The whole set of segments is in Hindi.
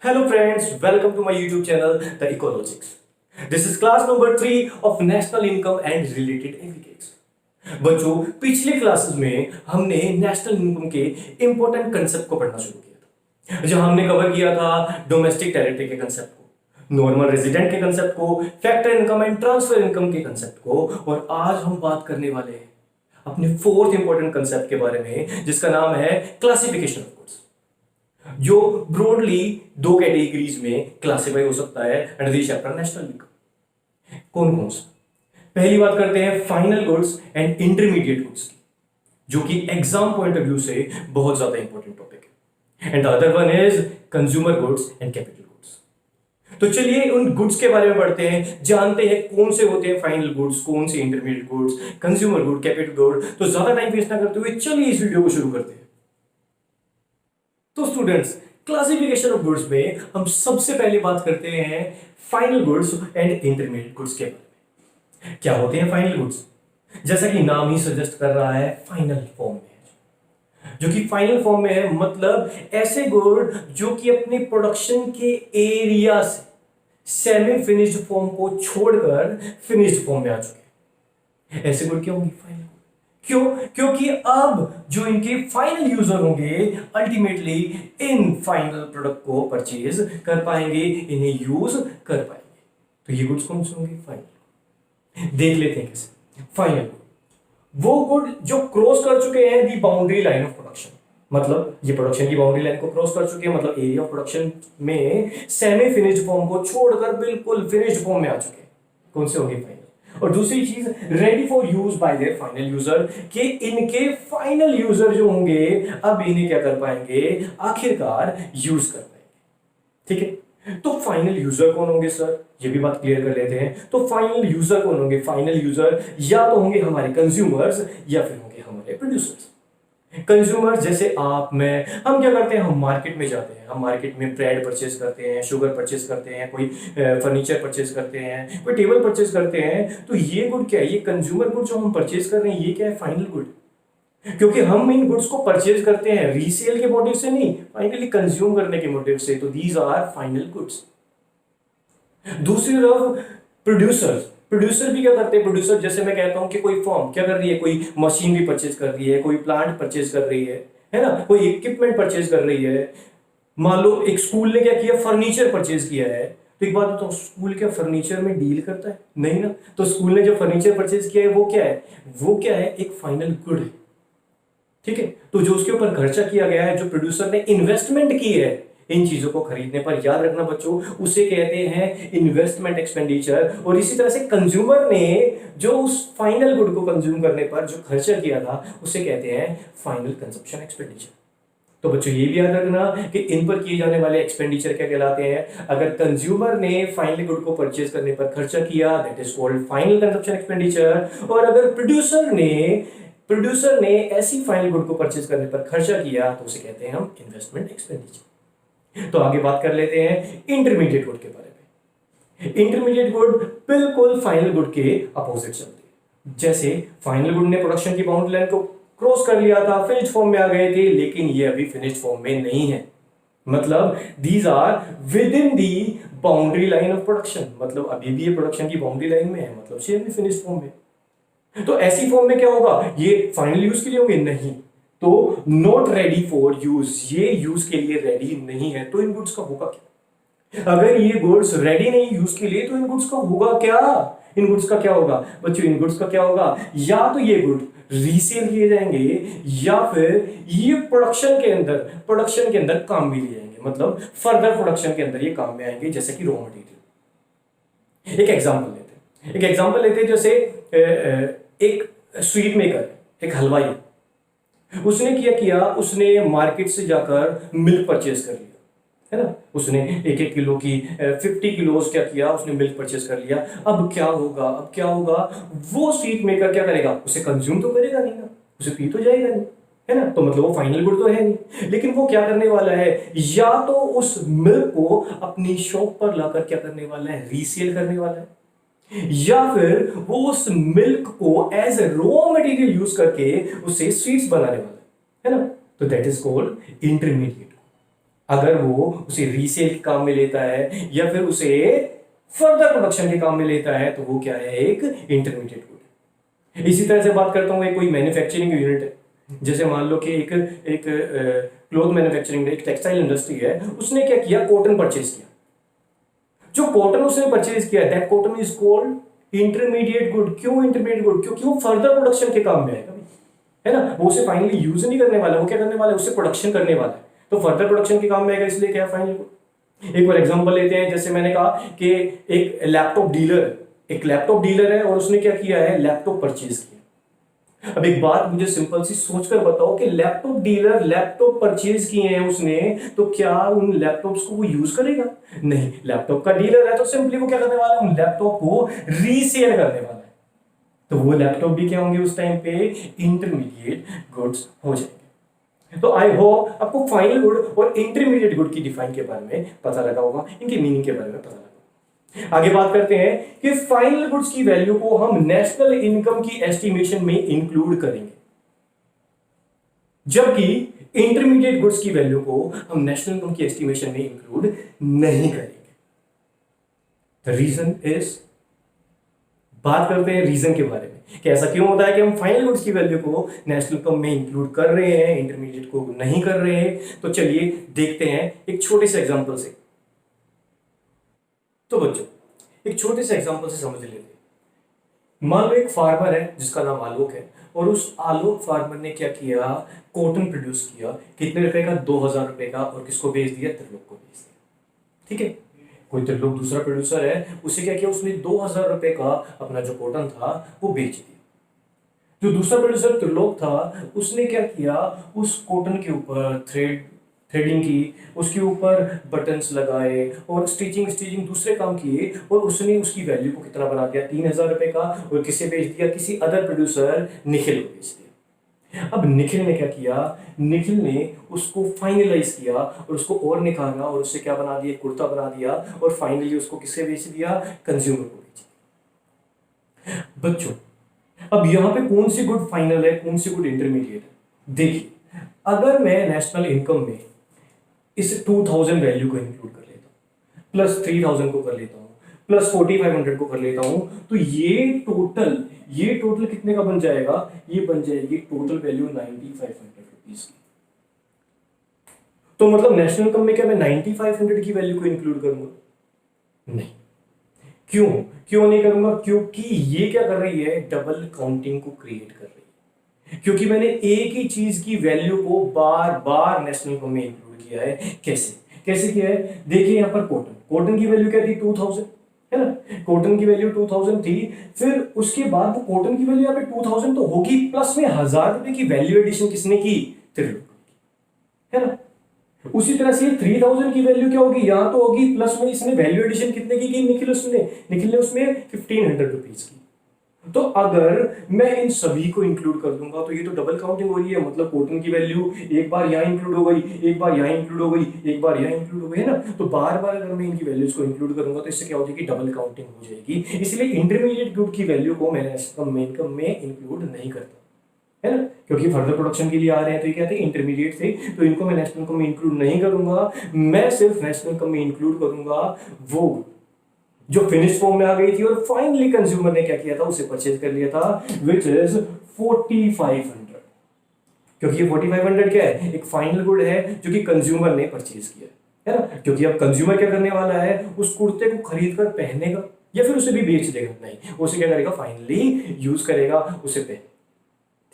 Hello friends, welcome to my YouTube channel, The Ecologics. This is class number 3 of National Income and Related Aggregates. बच्चों, पिछले क्लासेस में हमने नेशनल इनकम के इंपॉर्टेंट कंसेप्ट को पढ़ना शुरू किया था, जहां हमने कवर किया था डोमेस्टिक टेरिटरी के कंसेप्ट को, नॉर्मल रेजिडेंट के कंसेप्ट को, factor income and transfer income के कंसेप्ट को, और आज हम बात करने वाले हैं अपने फोर्थ इंपॉर्टेंट कंसेप्ट के बारे में, जिसका नाम है क्लासिफिकेशन ऑफ गुड्स, जो ब्रॉडली दो कैटेगरीज में क्लासिफाई हो सकता है under the chapter national income. कौन कौन सा? पहली बात करते हैं final goods and intermediate goods की, जो कि एग्जाम पॉइंट ऑफ व्यू से बहुत ज्यादा इंपॉर्टेंट टॉपिक है। And the other one is consumer goods and capital goods. तो चलिए उन गुड्स के बारे में पढ़ते हैं, जानते हैं कौन से होते हैं फाइनल गुड्स, कौन से intermediate goods, consumer good, capital good. तो ज्यादा टाइम वेस्ट ना करते हुए चलिए इस वीडियो को शुरू करते हैं। तो स्टूडेंट्स, क्लासिफिकेशन ऑफ गुड्स में हम सबसे पहले बात करते हैं final goods and intermediate goods के बारे में। क्या होते हैं फाइनल गुड्स? जैसा कि नाम ही सजेस्ट कर रहा है, फाइनल फॉर्म में है। जो कि फाइनल फॉर्म में है मतलब ऐसे गुड जो कि अपने प्रोडक्शन के एरिया से सेमी फिनिश्ड फॉर्म को छोड़कर फिनिश्ड फॉर्म में आ चुके हैं। ऐसे गुड क्या होंगे? फाइनल। क्यों? क्योंकि अब जो इनके फाइनल यूजर होंगे अल्टीमेटली इन फाइनल प्रोडक्ट को परचेज कर पाएंगे, इन्हें यूज कर पाएंगे। तो ये गुड्स कौन से होंगे? फाइनल। देख लेते हैं कैसे। फाइनल गुड वो गुड जो क्रॉस कर चुके हैं दी बाउंड्री लाइन ऑफ प्रोडक्शन, मतलब ये प्रोडक्शन की बाउंड्री लाइन को क्रॉस कर चुके हैं, मतलब एरिया ऑफ प्रोडक्शन में सेमी फिनिश्ड फॉर्म को छोड़कर बिल्कुल फिनिश्ड फॉर्म में आ चुके हैं। कौन से होंगे? फाइनल। और दूसरी चीज, ready for use by there final user, कि इनके फाइनल यूजर जो होंगे अब इन्हें क्या कर पाएंगे? आखिरकार यूज कर पाएंगे। ठीक है, तो फाइनल यूजर कौन होंगे सर? ये भी बात क्लियर कर लेते हैं। तो फाइनल यूजर कौन होंगे? फाइनल यूजर या तो होंगे हमारे कंज्यूमर्स या फिर होंगे हमारे प्रोड्यूसर्स। कंज्यूमर जैसे आप, मैं, हम क्या करते हैं? हम मार्केट में जाते हैं, हम मार्केट में ब्रेड परचेज करते हैं, शुगर परचेज करते हैं, कोई फर्नीचर परचेज करते हैं, कोई टेबल परचेज करते हैं। तो ये गुड क्या है? ये कंज्यूमर गुड जो हम परचेज कर रहे हैं, ये क्या है? Final good. क्योंकि हम इन गुड्स को परचेज करते हैं रीसेल के मोटिव से नहीं, फाइनली कंज्यूम करने के मोटिव से। तो दीज आर फाइनल गुड्स। दूसरी तरफ प्रोड्यूसर्स, प्रोड्यूसर भी क्या करते हैं? प्रोड्यूसर जैसे मैं कहता हूं कि कोई फर्म क्या कर रही है? कोई मशीनरी परचेज कर रही है, कोई प्लांट परचेज कर रही है ना, कोई इक्विपमेंट परचेज कर रही है। मान लो एक स्कूल ने क्या किया? फर्नीचर परचेज किया है। तो एक बात बताओ, स्कूल क्या फर्नीचर में डील करता है? नहीं ना। तो स्कूल ने जो फर्नीचर परचेज किया है वो क्या है? वो क्या है? एक फाइनल गुड है। ठीक है, तो जो उसके ऊपर खर्चा किया गया है, जो प्रोड्यूसर ने इन्वेस्टमेंट की है इन चीजों को खरीदने पर, याद रखना बच्चों, उसे कहते हैं इन्वेस्टमेंट एक्सपेंडिचर। और इसी तरह से कंज्यूमर ने जो उस फाइनल गुड को कंज्यूम करने पर जो खर्चा किया था, उसे कहते हैं फाइनल कंजप्शन एक्सपेंडिचर। तो बच्चों ये भी याद रखना कि इन पर किए जाने वाले एक्सपेंडिचर क्या कहलाते हैं? अगर कंज्यूमर ने फाइनल गुड को परचेज करने पर खर्चा किया, that is called final consumption expenditure. और अगर प्रोड्यूसर ने ऐसी फाइनल गुड को परचेज करने पर खर्चा किया, तो उसे कहते हैं हम इन्वेस्टमेंट एक्सपेंडिचर। तो आगे बात कर लेते हैं इंटरमीडिएट गुड के बारे में। इंटरमीडिएट गुड बिल्कुल फाइनल गुड के अपोजिट चलते हैं। जैसे फाइनल गुड ने प्रोडक्शन की बाउंड्री लाइन को क्रॉस कर लिया था, फिनिश्ड फॉर्म में आ गए थे, लेकिन ये अभी फिनिश्ड फॉर्म में नहीं है। मतलब these are within the boundary line of production, मतलब अभी भी ये प्रोडक्शन की बाउंड्री लाइन में है, मतलब सेमी फिनिश्ड फॉर्म में। तो ऐसी फॉर्म में क्या होगा? ये फाइनल यूज के लिए होंगे? नहीं। तो नॉट रेडी फॉर यूज, ये यूज के लिए रेडी नहीं है। तो इन गुड्स का होगा क्या? अगर ये गुड्स रेडी नहीं यूज के लिए, तो इन गुड्स का होगा क्या? इन गुड्स का क्या होगा बच्चों? इन गुड्स का क्या होगा? या तो ये गुड रीसेल किए जाएंगे, या फिर ये प्रोडक्शन के अंदर काम भी लिए जाएंगे, मतलब फर्दर प्रोडक्शन के अंदर ये काम में आएंगे, जैसे कि रॉ मटेरियल। एक एग्जांपल लेते हैं जैसे एक स्वीट मेकर, एक हलवाई, उसने क्या किया? उसने मार्केट से जाकर मिल्क परचेज कर लिया, है ना। उसने एक एक किलो की 50 किलोस क्या किया? उसने मिल्क परचेज कर लिया। अब क्या होगा? वो स्वीट मेकर क्या करेगा? उसे कंज्यूम तो करेगा नहीं ना, उसे पी तो जाएगा नहीं, है ना। तो मतलब वो फाइनल गुड तो है नहीं, लेकिन वो क्या करने वाला है? या तो उस मिल्क को अपनी शॉप पर लाकर क्या करने वाला है? रीसेल करने वाला है, या फिर वो उस मिल्क को as a raw material use करके उससे स्वीट्स बनाने वाला है ना। तो दैट इज कॉल्ड इंटरमीडिएट। अगर वो उसे रीसेल के काम में लेता है या फिर उसे फर्दर प्रोडक्शन के काम में लेता है तो वो क्या है, एक इंटरमीडिएट गुड है। इसी तरह से बात करता हूँ, एक कोई मैन्युफैक्चरिंग यूनिट है, जैसे मान लो कि एक एक क्लोथ मैन्युफैक्चरिंग, एक टेक्सटाइल इंडस्ट्री है, उसने क्या किया, कॉटन परचेज किया। जो कॉटन उसने परचेज किया, that cotton is called intermediate good. क्यों इंटरमीडिएट गुड? क्योंकि वो फर्दर प्रोडक्शन के काम में आएगा, है ना। वो उसे फाइनली यूज नहीं करने वाला, वो क्या करने वाला है, उससे प्रोडक्शन करने वाला है, तो फर्दर प्रोडक्शन के काम में आएगा, इसलिए क्या है, फाइनल गुड। एक और एग्जांपल लेते हैं, जैसे मैंने कहा कि एक लैपटॉप डीलर है और उसने क्या किया है, लैपटॉप परचेज किया। अब एक बात मुझे सिंपल सी सोचकर बताओ कि लैपटॉप डीलर लैपटॉप परचेज किए हैं उसने, तो क्या उन लैपटॉप्स को वो यूज करेगा? नहीं। लैपटॉप का डीलर है तो सिंपली वो क्या करने वाला है, उन लैपटॉप को रीसेल करने वाला है, तो वो लैपटॉप भी क्या होंगे उस टाइम पे, इंटरमीडिएट गुड्स हो जाएंगे। तो आई होप आपको फाइनल गुड और इंटरमीडिएट गुड की डिफाइन के बारे में पता लगा होगा, इनके मीनिंग के बारे में पता लगा। आगे बात करते हैं कि फाइनल गुड्स की वैल्यू को हम नेशनल इनकम की एस्टिमेशन में इंक्लूड करेंगे, जबकि इंटरमीडिएट गुड्स की वैल्यू को हम नेशनल इनकम की एस्टिमेशन में इंक्लूड नहीं करेंगे। रीजन इज, बात करते हैं रीजन के बारे में कि ऐसा क्यों होता है कि हम फाइनल गुड्स की वैल्यू को नेशनल इनकम में इंक्लूड कर रहे हैं, इंटरमीडिएट को नहीं कर रहे हैं। तो चलिए देखते हैं एक छोटे से एग्जांपल से। तो बच्चों, एक छोटे से एग्जांपल से समझ लेते हैं। मान लो एक फार्मर है जिसका नाम आलोक है, और उस आलोक फार्मर ने क्या किया, कॉटन प्रोड्यूस किया। कितने रुपए का? 2000 रुपए का। और किसको बेच दिया? त्रिलोक को बेच दिया। ठीक है। कोई त्रिलोक दूसरा प्रोड्यूसर है, उसे क्या किया, उसने 2000 रुपए का अपना जो कॉटन था वो बेच दिया। जो दूसरा प्रोड्यूसर त्रिलोक था, उसने क्या किया, उस कॉटन के ऊपर थ्रेडिंग की, उसके ऊपर बटन्स लगाए और स्टिचिंग दूसरे काम किए, और उसने उसकी वैल्यू को कितना बना दिया, 3000 रुपए का। और किसे बेच दिया? किसी अदर प्रोड्यूसर निखिल को बेच दिया। अब निखिल ने क्या किया, निखिल ने उसको फाइनलाइज किया और उसको और निखारा और उससे क्या बना दिया, कुर्ता बना दिया, और फाइनली उसको किसे बेच दिया, कंज्यूमर को बेच दिया। बच्चों, अब यहां पे कौन सी गुड फाइनल है, कौन सी गुड इंटरमीडिएट है? देखिए, अगर मैं नेशनल इनकम में इस 2000 वैल्यू को इंक्लूड कर लेता हूं, प्लस 3000 को कर लेता हूं, प्लस 4500 को कर लेता हूं, तो ये टोटल कितने का बन जाएगा? ये बन जाएगी टोटल वैल्यू 9500 रुपीज की। तो मतलब नेशनल इनकम में क्या मैं 9500 की वैल्यू को इंक्लूड करूंगा? नहीं। क्यों नहीं करूंगा? क्योंकि ये क्या कर रही है, डबल काउंटिंग को क्रिएट कर रही है। क्योंकि मैंने एक ही चीज की वैल्यू को बार बार नेशनल इनकम में इंक्लूड किया है। कैसे किया है? देखिए यहां पर कॉटन की वैल्यू क्या थी, 2000, है ना। कॉटन की वैल्यू 2000 थी, फिर उसके बाद कॉटन की वैल्यू यहाँ पे 2000 तो होगी, प्लस में 1000 रुपए की वैल्यू एडिशन किसने की, त्रिलोक, है ना। उसी तरह से 3000 की वैल्यू क्या होगी, यहां तो होगी, प्लस में इसने वैल्यू एडिशन कितने की निखिल ने उसमें 1500 रुपीज की। तो अगर मैं इन सभी को इंक्लूड कर दूंगा तो ये तो डबल काउंटिंग हो रही है, मतलब कॉटन की वैल्यू एक बार यहां इंक्लूड हो गई, एक बार यहां इंक्लूड हो गई, एक बार यहां इंक्लूड हो गई, है ना। तो बार बार अगर मैं इनकी वैल्यूज को इंक्लूड करूंगा तो इससे क्या हो जाएगी, डबल काउंटिंग हो जाएगी। इसलिए इंटरमीडिएट गुड की वैल्यू को मैं इनकम में इंक्लूड नहीं करता, है ना, क्योंकि फर्दर प्रोडक्शन के लिए आ रहे हैं। तो ये क्या थे, इंटरमीडिएट थे, तो इनको मैं नेशनल इनकम में इंक्लूड नहीं करूंगा। मैं सिर्फ नेशनल इनकम में इंक्लूड करूंगा वो जो फिनिश फॉर्म में आ गई थी और फाइनली कंज्यूमर ने क्या किया था, उसे परचेज कर लिया था, विच इज 4500। क्योंकि ये 4500 क्या है, एक फाइनल गुड है जो कि कंज्यूमर ने परचेज किया, है ना। क्योंकि अब कंज्यूमर क्या करने वाला है, उस कुर्ते को खरीद कर पहनेगा या फिर उसे भी बेच देगा, नहीं, उसे क्या करेगा, फाइनली यूज करेगा, उसे पहने।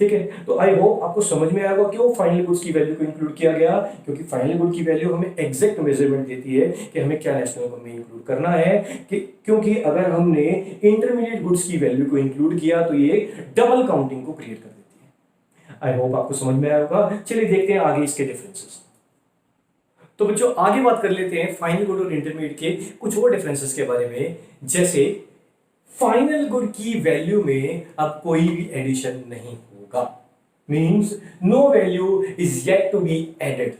ठीक है। तो आई होप आपको समझ में आएगा क्यों फाइनल गुड्स की वैल्यू को इंक्लूड किया गया, क्योंकि फाइनल गुड की वैल्यू हमें एग्जैक्ट मेजरमेंट देती है कि हमें क्या नेशनल इनकम में इंक्लूड करना है, कि क्योंकि अगर हमने इंटरमीडिएट गुड्स की वैल्यू को इंक्लूड किया तो ये डबल काउंटिंग को क्रिएट कर देती है। आई होप आपको समझ में आया होगा। चलिए देखते हैं आगे इसके डिफरेंसेस। तो बच्चों आगे बात कर लेते हैं फाइनल गुड और इंटरमीडिएट के कुछ और डिफरेंसेस के बारे में। जैसे फाइनल गुड की वैल्यू में अब कोई भी एडिशन नहीं होगा, means no value is yet to be added,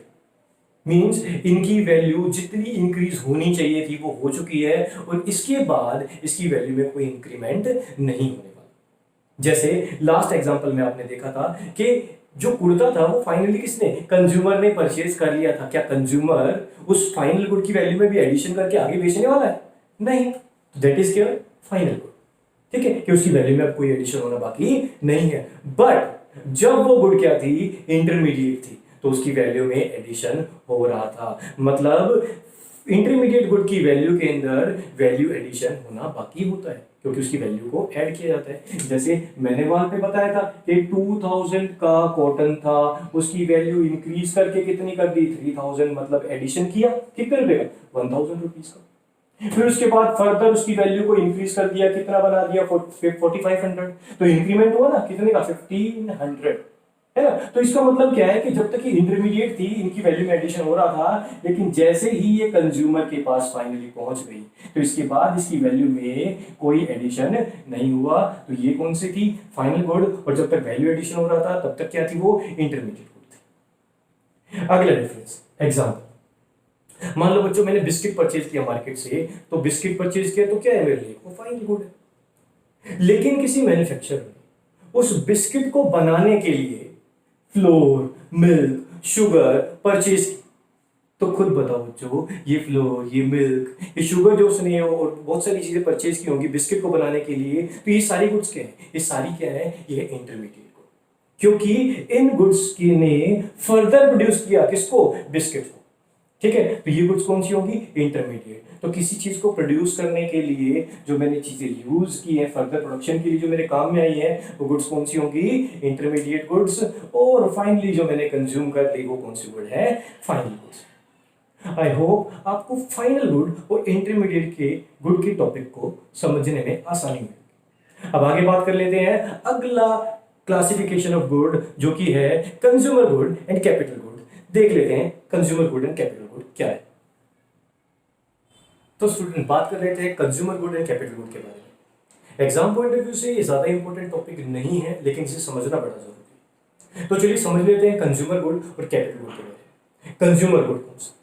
means इनकी वैल्यू जितनी इंक्रीज होनी चाहिए थी वो हो चुकी है और इसके बाद इसकी वैल्यू में कोई इंक्रीमेंट नहीं होने वाला। जैसे लास्ट एग्जांपल में आपने देखा था कि जो कुर्ता था वो फाइनली किसने, कंज्यूमर ने परचेज कर लिया था। क्या कंज्यूमर उस फाइनल गुड की वैल्यू में भी एडिशन करके आगे बेचने वाला है? नहीं। दैट इज क्या, फाइनल गुड। ठीक है, कि उसकी वैल्यू में अब कोई एडिशन होना बाकी नहीं है। बट जब वो गुड क्या थी, इंटरमीडिएट थी, तो उसकी वैल्यू में एडिशन हो रहा था। मतलब इंटरमीडिएट गुड की वैल्यू के अंदर वैल्यू एडिशन होना बाकी होता है, क्योंकि उसकी वैल्यू को ऐड किया जाता है। जैसे मैंने वहां पे बताया था कि 2000 का कॉटन था, उसकी वैल्यू इंक्रीज करके कितनी कर दी, 3000, मतलब एडिशन किया कितने रुपए का, 1000 रुपीज का। फिर उसके बाद फर्दर उसकी वैल्यू को इंक्रीज कर दिया, कितना बना दिया, 4500। तो इंक्रीमेंट हुआ ना कितने का, 1500, है ना। तो इसका मतलब क्या है कि जब तक ये इंटरमीडिएट थी इनकी वैल्यू में एडिशन हो रहा था, लेकिन जैसे ही ये कंज्यूमर के पास फाइनली पहुंच गई तो इसके बाद इसकी वैल्यू में कोई एडिशन नहीं हुआ। तो ये कौन सी थी, फाइनल गुड, और जब तक वैल्यू एडिशन हो रहा था तब तक क्या थी, वो इंटरमीडिएट गुड थी। अगला रेफरेंस एग्जाम्पल, मान लो बच्चों मैंने बिस्किट परचेज किया मार्केट से, तो बिस्किट परचेज किया तो क्या है मेरे लिए, वो फाइनल गुड है। लेकिन किसी मैन्युफैक्चरर ने उस बिस्किट को बनाने के लिए फ्लोर, मिल्क, शुगर परचेज की, तो खुद बताओ बच्चों, ये फ्लोर, ये मिल्क, ये शुगर जो उसने और बहुत सारी चीजें परचेज की होंगी बिस्किट को बनाने के लिए, तो ये सारी गुड्स क्या है, ये सारी क्या है, ये इंटरमीडिएट गुड। क्योंकि इन गुड्स की ने फर्दर प्रोड्यूस किया किसको, बिस्किट को। ठीक है, तो ये गुड्स कौन सी होंगी, इंटरमीडिएट। तो किसी चीज को प्रोड्यूस करने के लिए जो मैंने चीजें यूज की है फर्दर प्रोडक्शन के लिए जो मेरे काम में आई है, वो गुड्स कौन सी होंगी, इंटरमीडिएट गुड्स। और फाइनली जो मैंने कंज्यूम कर ली वो कौन सी गुड है, फाइनल गुड्स। आई होप आपको फाइनल गुड और इंटरमीडिएट के गुड के टॉपिक को समझने में आसानी हुई। अब आगे बात कर लेते हैं अगला क्लासिफिकेशन ऑफ गुड, जो कि है consumer good and capital good. देख लेते हैं consumer good and capital good क्या है। तो स्टूडेंट बात कर लेते हैं consumer good and capital good के बारे में। एग्जाम पॉइंट ऑफ व्यू से ये ज्यादा इंपॉर्टेंट टॉपिक नहीं है, लेकिन इसे समझना बड़ा जरूरी है। तो चलिए समझ लेते हैं कंज्यूमर गुड और कैपिटल गुड के बारे में। कंज्यूमर गुड कौन सा,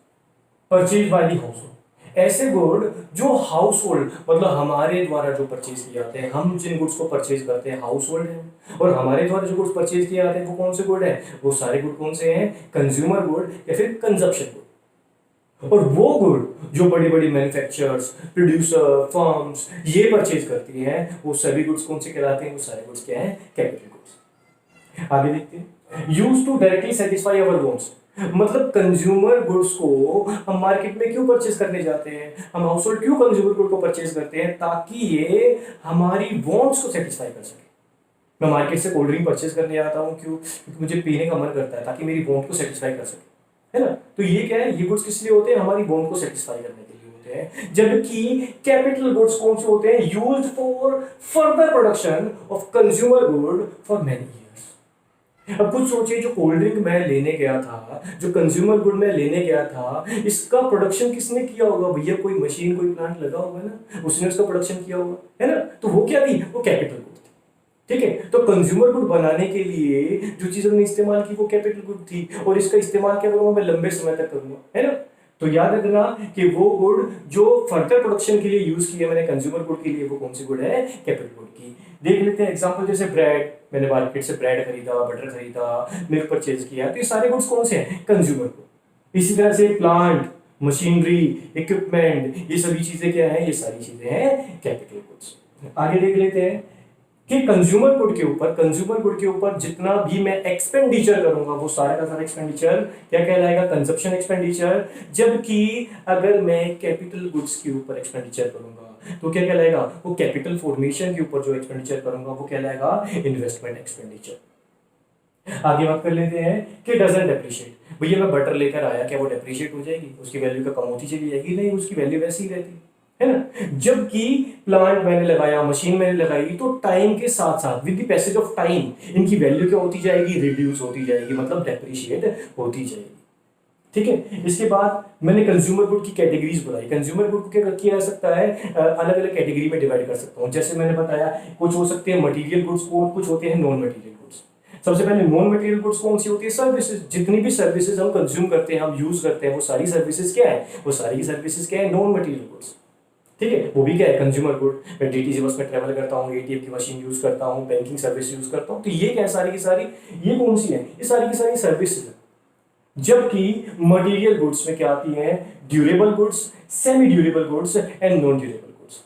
purchase by the house hold, ऐसे गुड जो हाउस होल्ड, मतलब हमारे द्वारा जो परचेज किए जाते हैं, हम जिन गुड्स को परचेज करते हैं हाउस होल्ड है, और हमारे द्वारा जो गुड्स परचेज किए जाते हैं वो कौन से गुड है, वो सारे गुड कौन से हैं, कंज्यूमर गुड या फिर कंजप्शन गुड। और वो गुड जो बड़ी बड़ी मैन्युफैक्चरर्स, प्रोड्यूसर, फर्म्स ये परचेज करती हैं, वो सभी गुड्स कौन से कहलाते हैं, वो सारे गुड्स क्या हैं, कैपिटल गुड्स। आगे देखते हैं, used to directly satisfy our wants, मतलब कंज्यूमर गुड्स को हम मार्केट में क्यों परचेज करने जाते हैं, हम हाउस होल्ड क्यों कंज्यूमर गुड को परचेज करते हैं, ताकि ये हमारी वांट्स को सेटिस्फाई कर सके। मैं मार्केट से कोल्ड ड्रिंक परचेज करने आता हूँ क्यों, क्योंकि मुझे पीने का मन करता है, ताकि मेरी वांट को सेटिस्फाई कर सके, है ना। तो ये क्या है, ये गुड्स किस लिए होते हैं, हमारी वांट को सेटिस्फाई करने के लिए होते हैं। जबकि कैपिटल गुड्स कौन से होते हैं, used for further production of consumer good for many years. अब कुछ सोचिए, जो कोल्ड ड्रिंक मैं लेने गया था, जो कंज्यूमर गुड मैं लेने गया था, इसका प्रोडक्शन किसने किया होगा, भैया कोई मशीन, कोई प्लांट लगा होगा ना, उसने उसका प्रोडक्शन किया होगा, है ना। तो वो क्या थी, वो कैपिटल गुड। ठीक है, तो कंज्यूमर गुड बनाने के लिए जो चीज हमने इस्तेमाल की वो कैपिटल गुड थी, और इसका इस्तेमाल क्या करूंगा, मैं लंबे समय तक करूंगा, है ना। तो याद रखना कि वो गुड जो फर्दर प्रोडक्शन के लिए यूज किया मैंने कंज्यूमर गुड के लिए, वो कौन सी गुड है, कैपिटल गुड की। देख लेते हैं एग्जांपल, जैसे ब्रेड, मैंने मार्केट से ब्रेड खरीदा, बटर खरीदा, मिल्क परचेज किया, तो ये सारे गुड्स कौन से हैं, कंज्यूमर गुड। इसी तरह से प्लांट, मशीनरी, इक्विपमेंट, ये सभी चीजें क्या है, ये सारी चीजें हैं कैपिटल गुड्स। आगे देख लेते हैं कि कंज्यूमर गुड के ऊपर जितना भी मैं एक्सपेंडिचर करूंगा वो सारा का सारा एक्सपेंडिचर क्या कहलाएगा, कंजप्शन एक्सपेंडिचर। जबकि अगर मैं कैपिटल गुड्स के ऊपर एक्सपेंडिचर करूंगा तो क्या कहलाएगा, वो कैपिटल फॉर्मेशन के ऊपर जो एक्सपेंडिचर करूंगा वो कहलाएगा इन्वेस्टमेंट एक्सपेंडिचर। आगे बात कर लेते हैं कि डजंट डेप्रिशिएट, भैया मैं बटर लेकर आया, क्या वो डेप्रिशिएट हो जाएगी, उसकी वैल्यू का कम होती चली जाएगी, नहीं, उसकी वैल्यू वैसी ही रहती है ना। जबकि प्लांट मैंने लगाया, मशीन मैंने लगाई, तो टाइम के साथ साथ with the passage of time इनकी वैल्यू क्या होती जाएगी, रिड्यूस होती जाएगी, मतलब डेप्रिशिएट होती जाएगी। ठीक है, इसके बाद मैंने कंज्यूमर गुड की कैटेगरीज बताई। कंज्यूमर गुड को क्या किया जा सकता है, अलग अलग कैटेगरी में डिवाइड कर सकता हूँ। जैसे मैंने बताया कुछ हो सकते हैं मटेरियल गुड्स, कुछ होते हैं नॉन मटेरियल गुड्स। सबसे पहले नॉन मटेरियल गुड्स कौन सी होती है, सर्विसेज। जितनी भी सर्विसेज हम कंज्यूम करते हैं, हम यूज करते हैं, वो सारी सर्विसेज क्या है, वो सारी सर्विसेज क्या है, नॉन मटेरियल गुड्स। ठीक है, वो भी क्या है, कंज्यूमर गुड। मैं डीटीसी बस में ट्रेवल करता हूँ, एटीएम की मशीन यूज करता हूँ, बैंकिंग सर्विस यूज करता हूँ, तो ये क्या है, सारी की सारी ये कौन सी है, ये सारी की सारी सर्विसेज है। जबकि मटेरियल गुड्स में क्या आती है, durable goods, semi durable goods and non durable goods.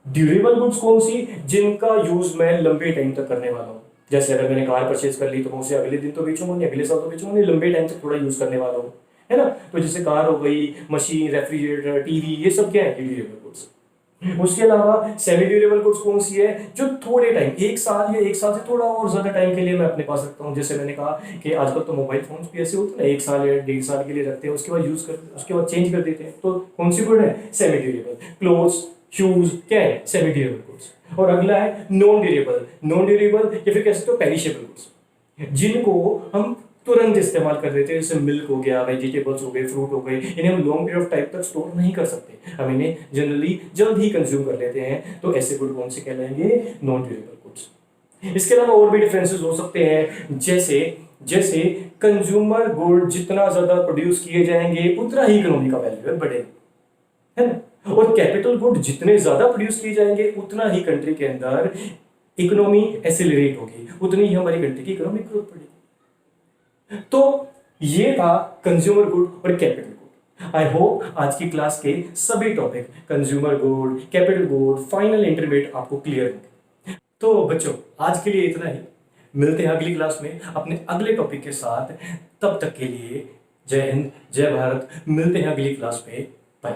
Durable goods कौन सी, जिनका यूज मैं लंबे टाइम तक करने वाला हूं। जैसे अगर मैंने कार परचेज कर ली तो मैं उसे अगले दिन तो बेचूंगा नहीं, अगले साल तो बेचूंगा नहीं, लंबे टाइम तक थोड़ा यूज करने वाला हूं, है ना। तो जैसे कार हो गई, मशीन, रेफ्रिजरेटर, टीवी, ये सब क्या है, ड्यूरेबल गुड्स। उसके अलावा सेमी ड्यूरेबल गुड्स कौन सी है, जो थोड़े टाइम, एक साल या एक साल से थोड़ा और ज्यादा टाइम के लिए मैं अपने पास रखता हूँ। जैसे मैंने कहा कि आजकल तो मोबाइल फोन्स भी ऐसे होते हैं ना, एक साल या 1.5 साल के लिए रखते हैं, उसके बाद यूज कर, उसके बाद चेंज कर देते हैं। तो कौन सी गुड है, सेमी ड्यूरेबल। क्लोथ्स, शूज क्या है, सेमी ड्यूरेबल गुड्स। और अगला है नॉन ड्यूरेबल। नॉन ड्यूरेबल या फिर कह सकते हो पेरिशेबल गुड्स, जिनको हम तुरंत इस्तेमाल कर देते हैं। जैसे मिल्क हो गया, वेजिटेबल्स हो गए, फ्रूट हो गए, इन्हें हम लॉन्ग पीरियड ऑफ टाइम तक स्टोर नहीं कर सकते, हम इन्हें जनरली जल्द ही कंज्यूम कर लेते हैं। तो ऐसे गुड कौन से कहलाएंगे, नॉन ड्यूरेबल गुड्स। इसके अलावा और भी डिफरेंसेस हो सकते हैं, जैसे जैसे कंज्यूमर गुड जितना ज्यादा प्रोड्यूस किए जाएंगे उतना ही इकोनॉमी का वैल्यू बढ़ेगा, है ना। और कैपिटल गुड जितने ज्यादा प्रोड्यूस किए जाएंगे उतना ही कंट्री के अंदर इकोनॉमी एक्सेलरेट होगी, उतनी ही हमारी कंट्री की इकोनॉमिक ग्रोथ बढ़ेगी। तो ये था कंज्यूमर गुड और कैपिटल गुड। आई होप आज की क्लास के सभी topic, consumer good, capital good, final, intermediate, आपको क्लियर होंगे। तो बच्चों आज के लिए इतना ही, मिलते हैं अगली क्लास में अपने अगले टॉपिक के साथ। तब तक के लिए जय हिंद, जय भारत, मिलते हैं अगली क्लास में, बाय।